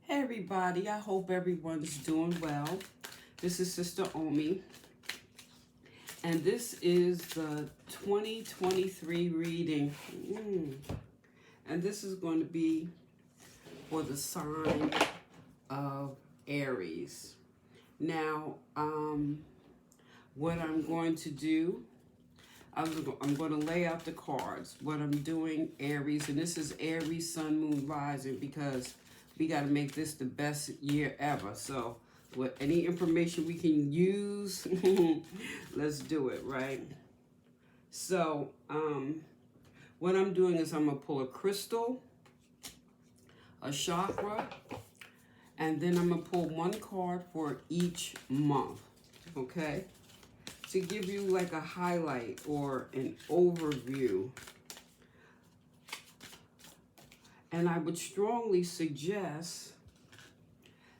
Hey everybody, I hope everyone's doing well. This is Sister Omi, and this is the 2023 reading. And this is going to be for the sign of Aries. Now, what I'm going to do, I'm going to lay out the cards. What I'm doing, Aries, and this is Aries, Sun, Moon, Rising, because we got to make this the best year ever. So, with any information we can use, let's do it, right? So, what I'm doing is I'm going to pull a crystal, a chakra, and then I'm going to pull one card for each month, okay? To give you like a highlight or an overview. And I would strongly suggest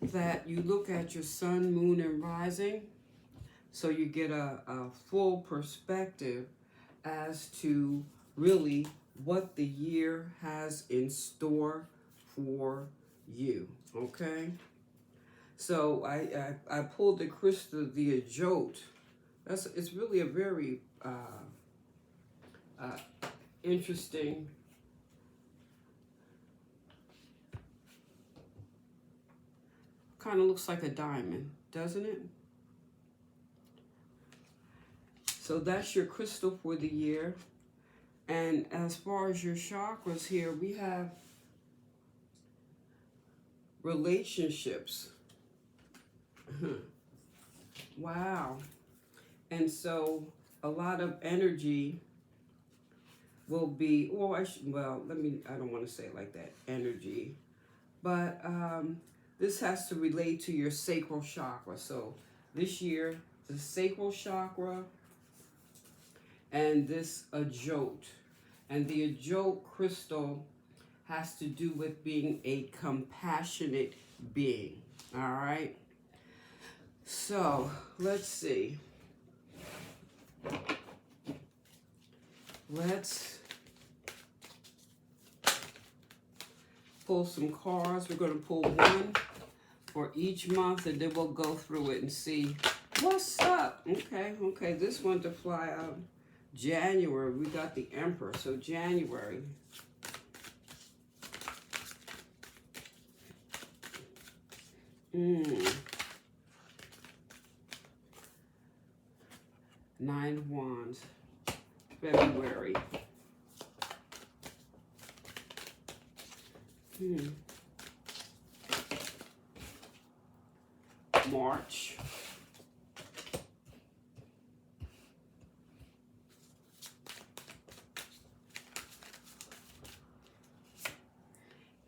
that you look at your sun, moon, and rising so you get a full perspective as to really what the year has in store for you, okay? So I pulled the crystal, the Ajot. It's really a very interesting kind of looks like a diamond, doesn't it? So that's your crystal for the year. And as far as your chakras here, we have relationships. Wow. And so a lot of energy will be, I don't want to say it like that, energy. But this has to relate to your sacral chakra. So this year, the sacral chakra and this Ajot. And the Ajot crystal has to do with being a compassionate being. All right? So let's see. Let's pull some cards. We're going to pull one for each month, and then we'll go through it and see what's up. Okay. This one to fly out. January, we got the Emperor. So January. Nine of Wands. February. March.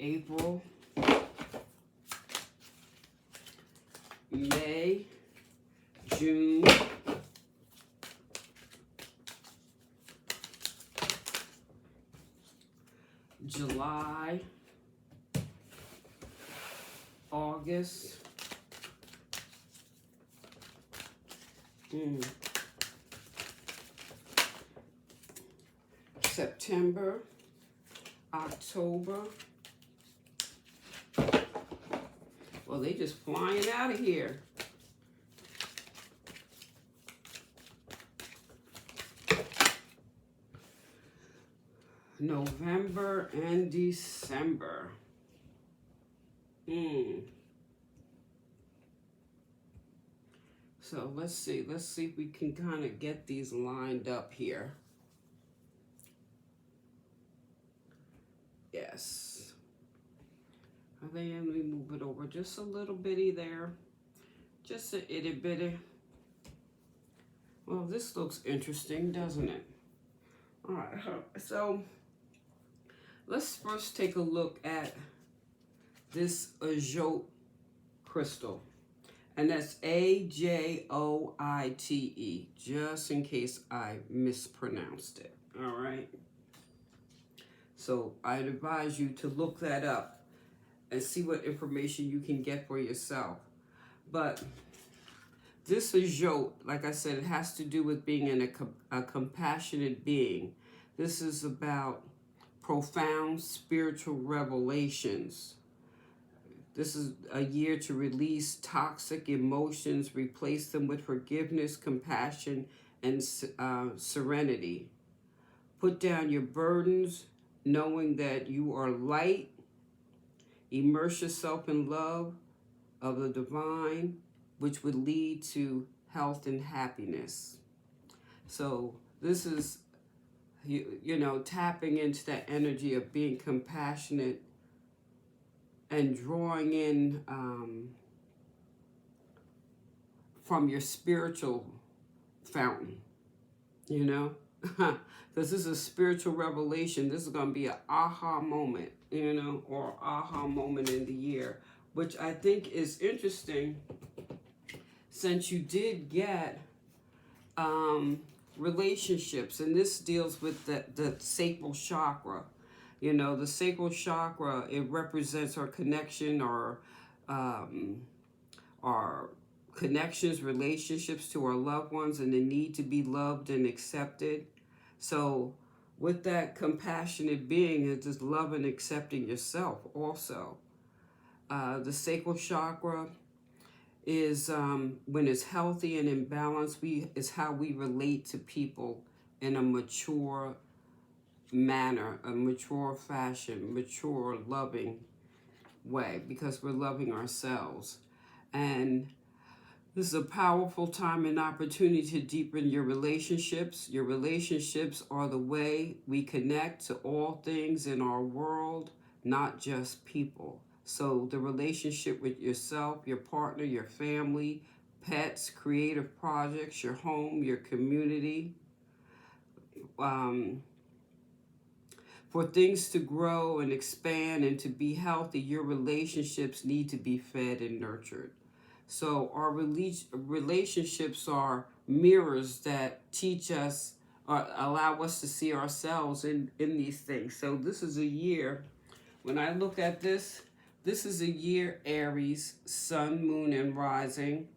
April. May. June. July. August. September. October. Well, they just flying out of here. November and December. So let's see if we can kind of get these lined up here. Yes. Are they in? Let me move it over just a little bitty there. Just a itty bitty. Well, this looks interesting, doesn't it? All right, so let's first take a look at this Ajot crystal. And that's Ajoite, just in case I mispronounced it. All right. So I'd advise you to look that up and see what information you can get for yourself. But this Ajot, like I said, it has to do with being a compassionate being. This is about profound spiritual revelations. This is a year to release toxic emotions, replace them with forgiveness, compassion, and serenity. Put down your burdens, knowing that you are light. Immerse yourself in love of the divine, which would lead to health and happiness. So this is, tapping into that energy of being compassionate and drawing in from your spiritual fountain, because this is a spiritual revelation. This is going to be an aha moment, or aha moment in the year, which I think is interesting since you did get relationships, and this deals with the sacral chakra. The sacral chakra, it represents our connection, our connections, relationships to our loved ones, and the need to be loved and accepted. So with that compassionate being, it's just love and accepting yourself also. The sacral chakra is when it's healthy and in balance, is how we relate to people in a mature manner, a mature fashion, mature, loving way, because we're loving ourselves. And this is a powerful time and opportunity to deepen your relationships. Your relationships are the way we connect to all things in our world, not just people. So the relationship with yourself, your partner, your family, pets, creative projects, your home, your community. For things to grow and expand and to be healthy, your relationships need to be fed and nurtured. So our relationships are mirrors that teach us or allow us to see ourselves in these things. So this is a year, when I look at this is a year, Aries, sun, moon, and rising.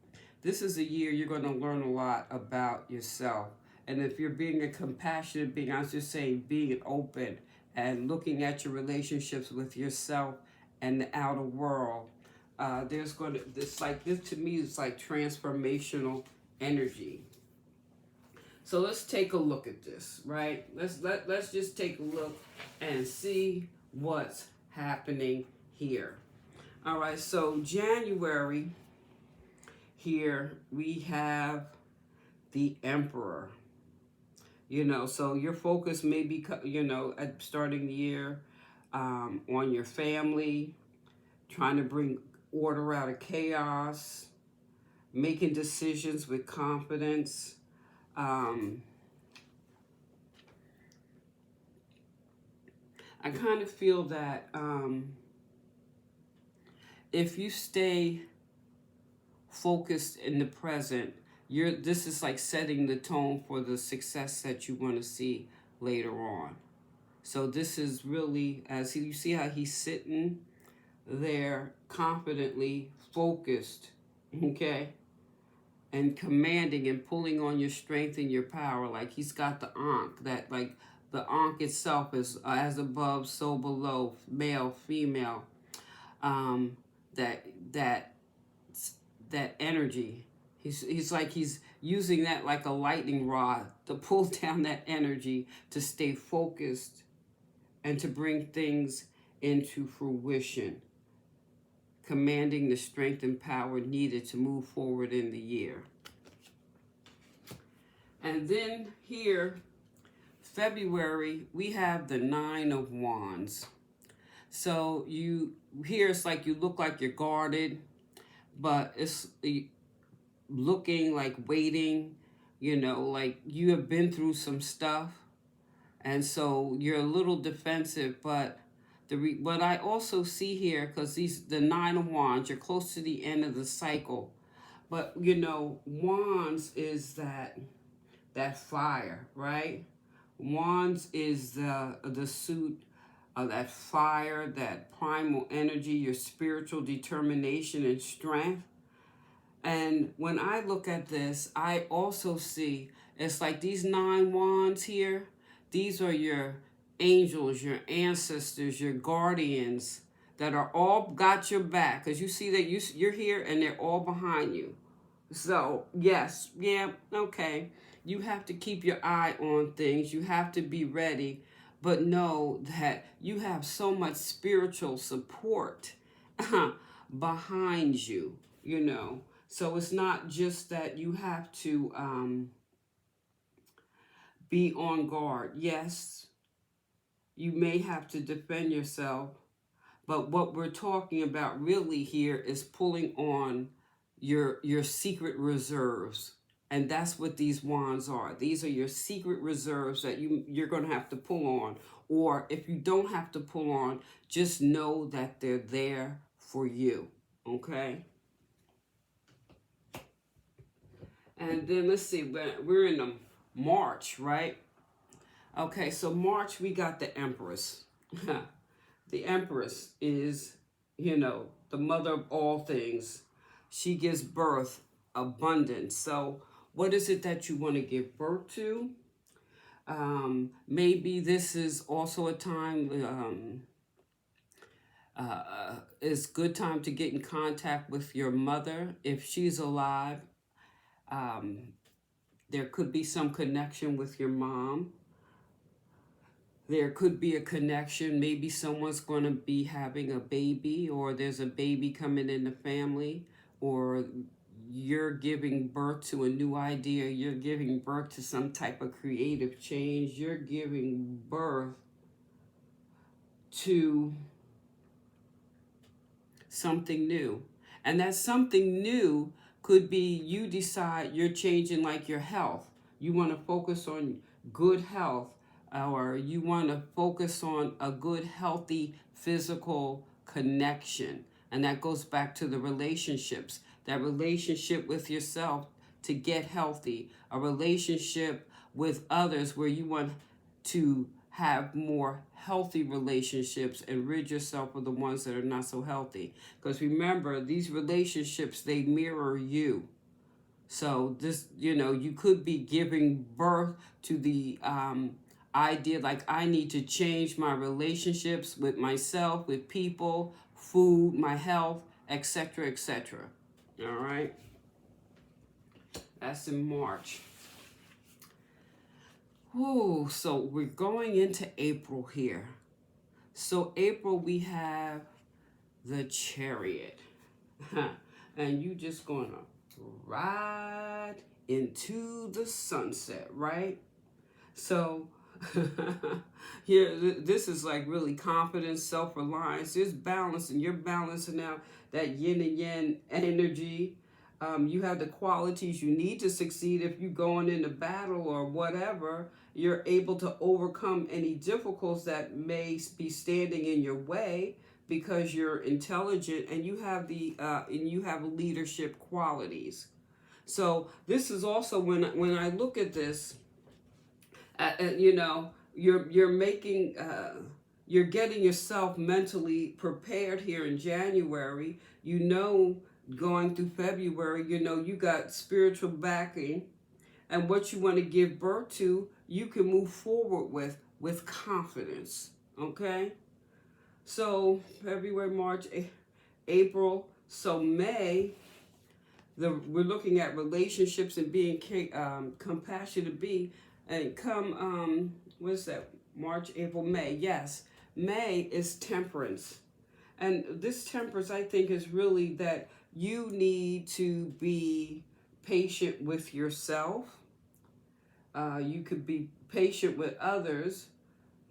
This is a year you're going to learn a lot about yourself. And if you're being a compassionate being, I was just saying, being open and looking at your relationships with yourself and the outer world, this to me is like transformational energy. So let's take a look at this, right? Let's just take a look and see what's happening here. All right, so January, here we have the Emperor. So your focus may be, at starting the year, on your family, trying to bring order out of chaos, making decisions with confidence. I kind of feel that if you stay focused in the present, this is like setting the tone for the success that you want to see later on. So this is really, as you see how he's sitting there confidently focused, okay, and commanding and pulling on your strength and your power. Like he's got the Ankh, that like the Ankh itself is as above, so below, male, female. That energy. He's like he's using that like a lightning rod to pull down that energy to stay focused and to bring things into fruition, commanding the strength and power needed to move forward in the year. And then here, February, we have the Nine of Wands. So here it's like you look like you're guarded, but it's looking like waiting, like you have been through some stuff, and so you're a little defensive. But what I also see here, because the Nine of Wands, you're close to the end of the cycle, but Wands is that fire, right? Wands is the suit of that fire, that primal energy, your spiritual determination and strength. And when I look at this, I also see it's like these 9 wands here. These are your angels, your ancestors, your guardians that are all got your back, because you see that you're here and they're all behind you. So yes, yeah, okay, you have to keep your eye on things, you have to be ready, but know that you have so much spiritual support behind you, you know. So it's not just that you have to be on guard. Yes, you may have to defend yourself, but what we're talking about really here is pulling on your secret reserves. And that's what these wands are. These are your secret reserves that you're going to have to pull on. Or if you don't have to pull on, just know that they're there for you. Okay? And then let's see, we're in the March, right? Okay, so March we got the Empress. The Empress is, you know, the mother of all things. She gives birth, abundance. So what is it that you want to give birth to? Maybe this is also a time, it's good time to get in contact with your mother. If she's alive, there could be some connection with your mom. There could be a connection. Maybe someone's going to be having a baby, or there's a baby coming in the family, or you're giving birth to a new idea. You're giving birth to some type of creative change. You're giving birth to something new. And that something new could be you decide you're changing like your health. You want to focus on good health, or you want to focus on a good, healthy physical connection. And that goes back to the relationships, that relationship with yourself to get healthy, a relationship with others where you want to have more healthy relationships and rid yourself of the ones that are not so healthy. Because remember, these relationships, they mirror you. So this, you know, you could be giving birth to the idea like, I need to change my relationships with myself, with people, food, my health, etc., etc. All right. That's in March. Ooh, so we're going into April here. So April, we have the Chariot. And you just gonna ride into the sunset, right? So here, this is like really confidence, self-reliance. There's balance, and you're balancing out that yin and yang energy. You have the qualities you need to succeed. If you're going into battle or whatever, you're able to overcome any difficulties that may be standing in your way, because you're intelligent and you have leadership qualities. So this is also when I look at this, you know, you're making you're getting yourself mentally prepared here in January. You know, going through February, you know, you got spiritual backing, and what you want to give birth to, you can move forward with confidence. Okay. So February, March, April, so May, we're looking at relationships and being compassionate, and come, what's that, March, April, May, yes, May is temperance. And this temperance, I think, is really that you need to be patient with yourself. You could be patient with others,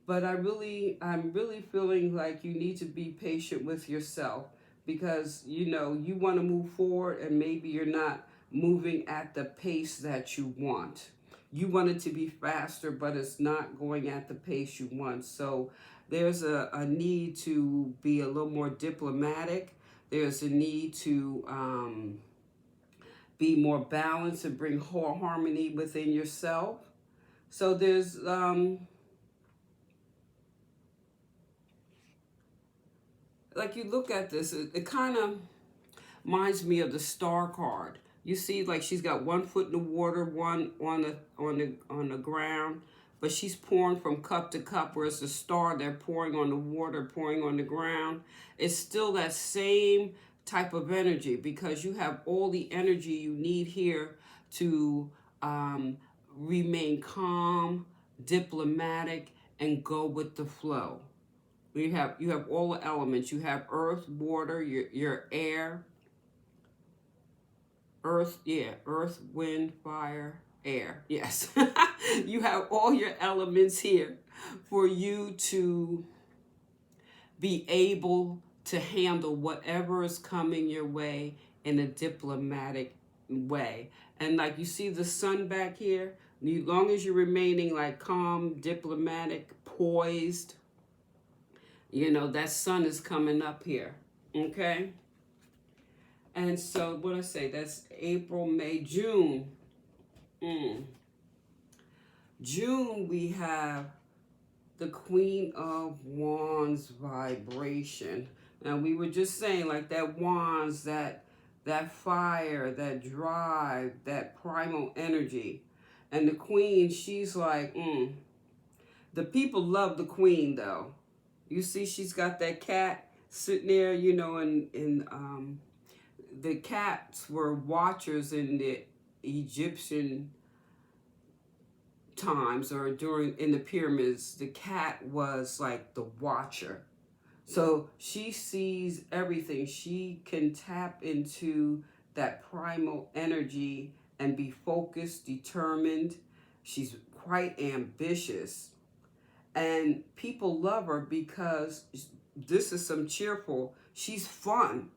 but I'm really feeling like you need to be patient with yourself, because, you know, you want to move forward and maybe you're not moving at the pace that you want. You want it to be faster, but it's not going at the pace you want. So there's a need to be a little more diplomatic. There's a need to be more balanced and bring harmony within yourself. So there's like, you look at this, it kind of reminds me of the Star card. You see, like, she's got one foot in the water, one on the ground, but she's pouring from cup to cup, where it's a star, they're pouring on the water, pouring on the ground. It's still that same type of energy, because you have all the energy you need here to remain calm, diplomatic, and go with the flow. You have all the elements. You have earth, water, your air, earth, wind, fire, air. Yes. You have all your elements here for you to be able to handle whatever is coming your way in a diplomatic way. And like you see the sun back here, as long as you're remaining like calm, diplomatic, poised, that sun is coming up here. Okay? And so what I say, that's April, May, June. June, we have the Queen of Wands vibration. Now, we were just saying, like, that wands, that fire, that drive, that primal energy. And the Queen, she's like, The people love the Queen, though. You see, she's got that cat sitting there, and the cats were watchers in the Egyptian times, or in the pyramids. The cat was like the watcher. So she sees everything. She can tap into that primal energy and be focused, determined. She's quite ambitious. And people love her because this is some cheerful. She's fun.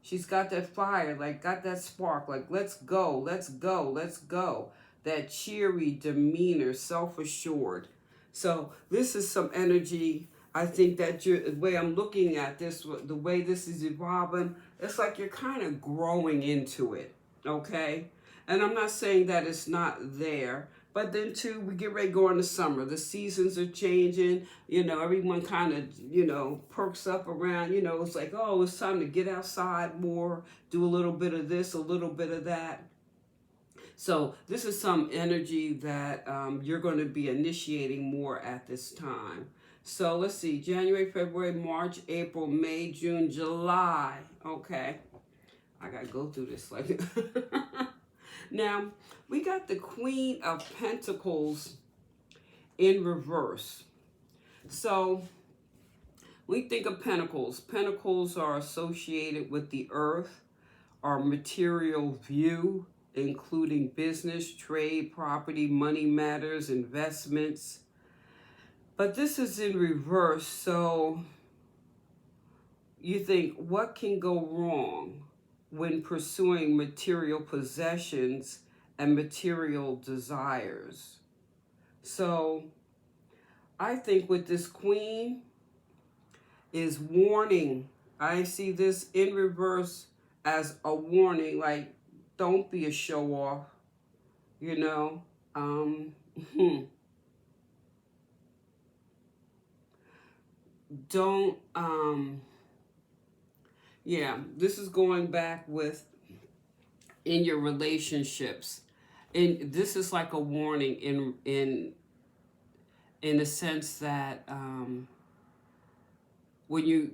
She's got that fire, like got that spark, like let's go, let's go, let's go. That cheery demeanor, self-assured. So this is some energy. I think that the way I'm looking at this, the way this is evolving, it's like you're kind of growing into it, okay? And I'm not saying that it's not there, but then too, we get ready to go into summer. The seasons are changing. Everyone kind of, perks up around, it's like, oh, it's time to get outside more, do a little bit of this, a little bit of that. So this is some energy that you're going to be initiating more at this time. So let's see, January, February, March, April, May, June, July. Okay, I got to go through this like Now, we got the Queen of Pentacles in reverse. So we think of pentacles. Pentacles are associated with the earth, our material view, including business, trade, property, money matters, investments. But this is in reverse, so you think, what can go wrong when pursuing material possessions and material desires? So I think with this Queen is warning. I see this in reverse as a warning, like, don't be a show off, Don't, this is going back with in your relationships. And this is like a warning in the sense that when you're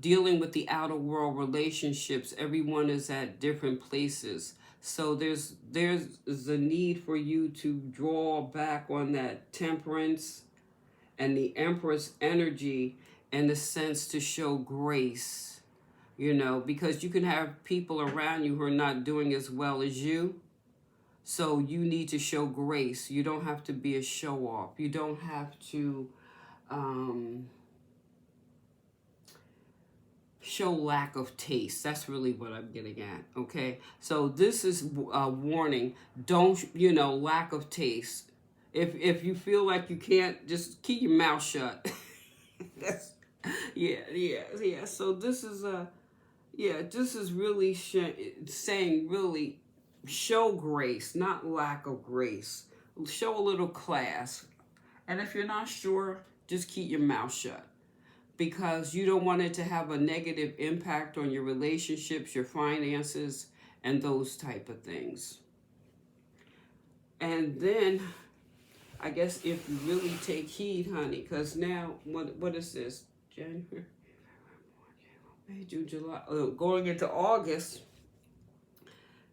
dealing with the outer world relationships, everyone is at different places. So there's a need for you to draw back on that temperance and the Empress energy, in the sense to show grace, because you can have people around you who are not doing as well as you. So you need to show grace. You don't have to be a show off. You don't have to show lack of taste. That's really what I'm getting at, okay? So this is a warning. Don't, lack of taste. If you feel like you can't, just keep your mouth shut. That's, yeah. So this is this is really saying really show grace, not lack of grace. Show a little class. And if you're not sure, just keep your mouth shut, because you don't want it to have a negative impact on your relationships, your finances, and those type of things. And then I guess if you really take heed, honey, because now, what is this? January, May, June, July, going into August.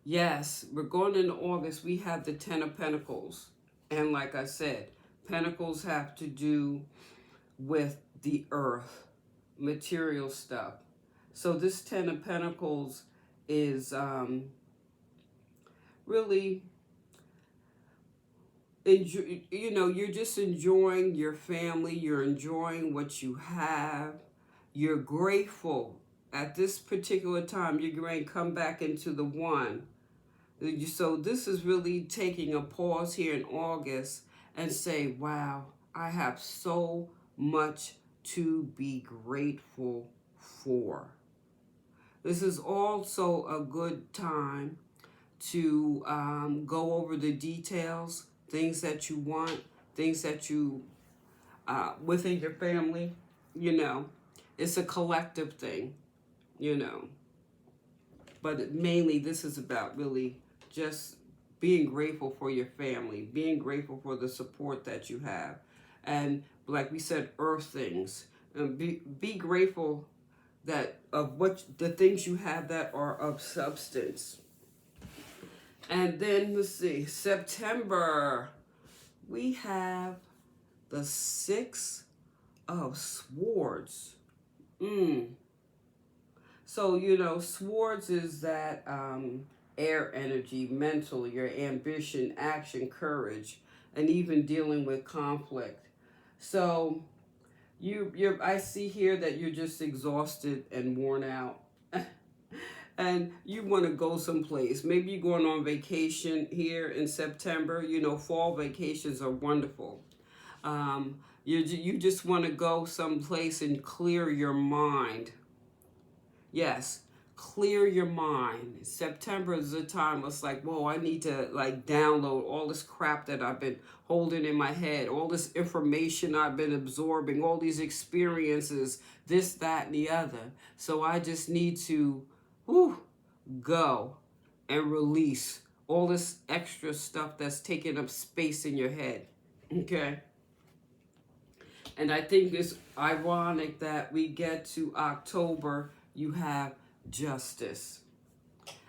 Yes, we're going into August. We have the Ten of Pentacles. And like I said, Pentacles have to do with the earth, material stuff. So this Ten of Pentacles is really, you're just enjoying your family. You're enjoying what you have. You're grateful. At this particular time, you're going to come back into the one. So this is really taking a pause here in August and say, wow, I have so much to be grateful for. This is also a good time to go over the details, things that you want, things that you, within your family, it's a collective thing, but mainly this is about really just being grateful for your family, being grateful for the support that you have. And like we said, earth things. Be grateful that of what the things you have that are of substance. And then let's see, September, we have the Six of Swords. So, swords is that air energy, mental, your ambition, action, courage, and even dealing with conflict. So I see here that you're just exhausted and worn out. And you want to go someplace. Maybe you're going on vacation here in September. Fall vacations are wonderful. You just want to go someplace and clear your mind. Yes, clear your mind. September is the time it's like, whoa, I need to download all this crap that I've been holding in my head, all this information I've been absorbing, all these experiences, this, that, and the other. So I just need to go and release all this extra stuff that's taking up space in your head. Okay? And I think it's ironic that we get to October, you have justice.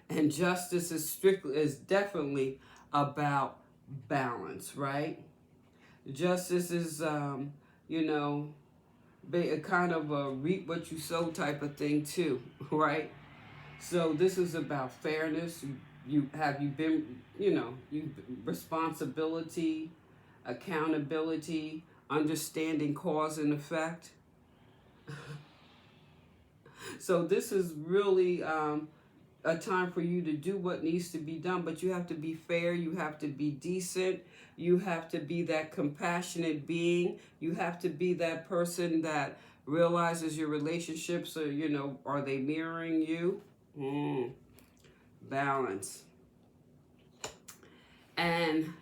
And justice is definitely about balance, right? Justice is, a kind of a reap what you sow type of thing too, right? So this is about fairness. You been, responsibility, accountability, understanding cause and effect. So this is really a time for you to do what needs to be done, but you have to be fair, you have to be decent, you have to be that compassionate being, you have to be that person that realizes your relationships are, are they mirroring you? Balance. And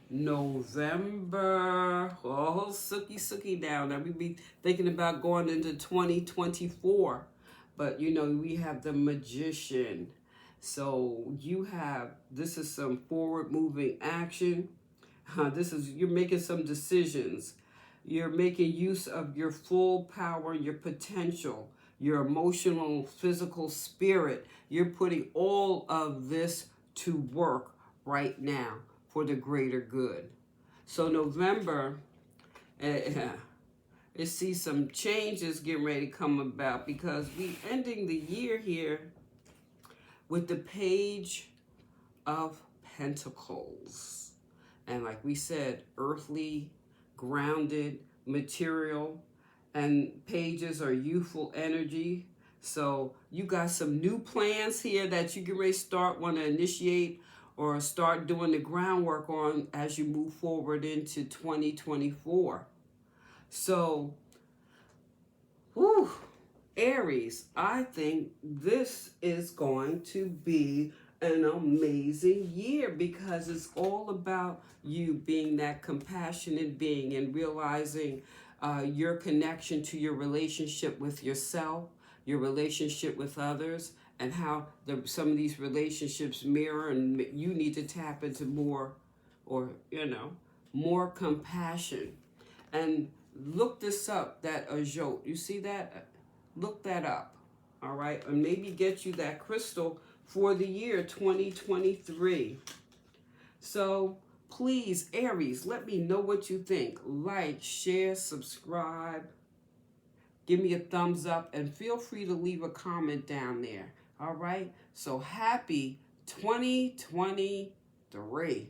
November, sookie down. Now we be thinking about going into 2024. But we have the Magician. So this is some forward moving action. You're making some decisions. You're making use of your full power, your potential, your emotional, physical, spirit. You're putting all of this to work right now for the greater good. So November, see some changes getting ready to come about because we ending the year here with the Page of Pentacles. And like we said, earthly, grounded, material, and pages are youthful energy. So you got some new plans here that you can want to initiate or start doing the groundwork on as you move forward into 2024. So, Aries, I think this is going to be an amazing year because it's all about you being that compassionate being and realizing your connection to your relationship with yourself, your relationship with others, and how some of these relationships mirror, and you need to tap into more, or more compassion. And look this up, that ajot. You see that? Look that up. All right. And maybe get you that crystal for the year 2023. So please, Aries, let me know what you think. Like, share, subscribe. Give me a thumbs up and feel free to leave a comment down there. All right. So happy 2023.